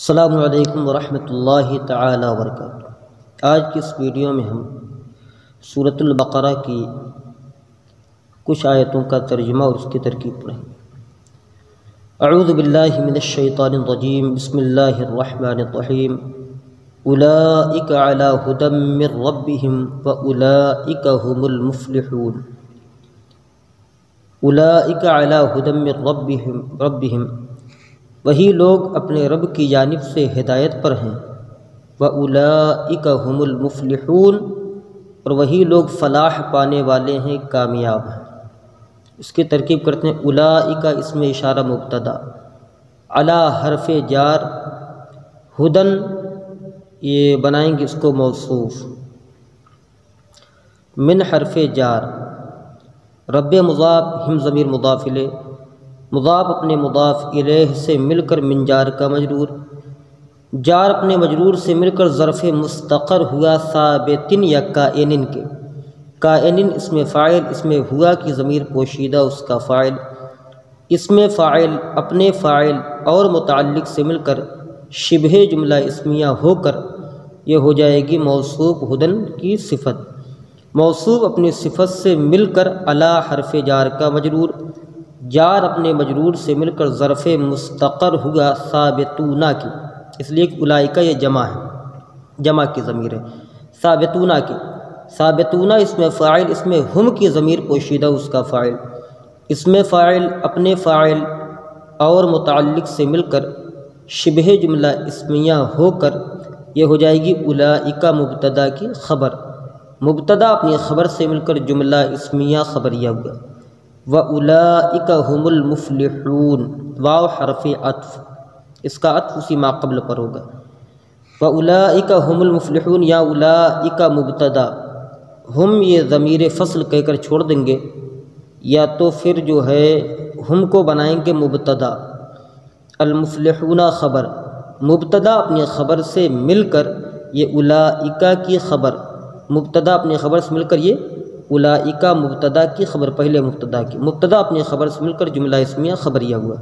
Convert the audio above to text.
السلام علیکم ورحمۃ اللہ تعالی وبرکاتہ۔ آج کی اس ویڈیو میں ہم سورۃ البقرہ کی کچھ آیتوں کا ترجمہ اور اس کی ترکیب پڑھیں گے۔ اعوذ باللہ من الشیطان الرجیم، بسم اللہ الرحمن الرحیم۔ اولئک علی ھدی من ربہم واولئک ھم المفلحون۔ اولئک علی ھدی من ربہم، وہی لوگ اپنے رب کی جانب سے ہدایت پر ہیں۔ وَأُولَئِكَ هُمُ الْمُفْلِحُونَ، اور وہی لوگ فلاح پانے والے ہیں، کامیاب ہیں۔ اس کی ترکیب کرتے ہیں۔ اولئک اسم اشارہ مبتدا، علی حرف جار، ہدن یہ بنائیں گے اس کو موصوف، من حرف جار، رب مضاف، ہم ضمیر مضاف الیہ، مضاف اپنے مضاف الیہ سے مل کر من جار کا مجرور، جار اپنے مجرور سے مل کر ظرف مستقر ہوا ثابتن یا کائنن کے، کائنن اسم فاعل، اسم ہوا کی ضمیر پوشیدہ اس کا فاعل، اسم فاعل اپنے فاعل اور متعلق سے مل کر شبہ جملہ اسمیہ ہو کر یہ ہو جائے گی موصوف ہدن کی صفت۔ موصوف اپنی صفت سے مل کر علی حرف جار کا مجرور، جار اپنے مجرور سے مل کر ظرف مستقر ہوا ثابتون کی، اس لیے کہ اولئک یہ جمع ہے، جمع کی ضمیر ہے، ثابتون کی، ثابتون اسم فاعل، اسم ہم کی ضمیر پوشیدہ اس کا فاعل، اسم فاعل اپنے فاعل اور متعلق سے مل کر شبہ جملہ اسمیہ ہو کر یہ ہو جائے گی اولئک مبتدا کی خبر، مبتدا اپنی خبر سے مل کر جملہ اسمیہ خبریہ ہوا۔ وَأُولَئِكَ هُمُ الْمُفْلِحُونَ، واو حرف عطف، اس کا عطف اسی ما قبل پر ہوگا۔ وَأُولَئِكَ هُمُ الْمُفْلِحُونَ، یا اولئک مبتدا، ہم یہ ضمیر فصل کہہ کر چھوڑ دیں گے، یا تو پھر جو ہے ہم کو بنائیں گے مبتدا، المفلحون خبر، مبتدا اپنی خبر سے مل کر یہ اولئک کی خبر، مبتدا اپنی خبر سے مل کر یہ اولئک مبتدا کی خبر، پہلے مبتدا کی، مبتدا اپنی خبر سے مل کر جملہ اسمیہ خبریہ ہوا۔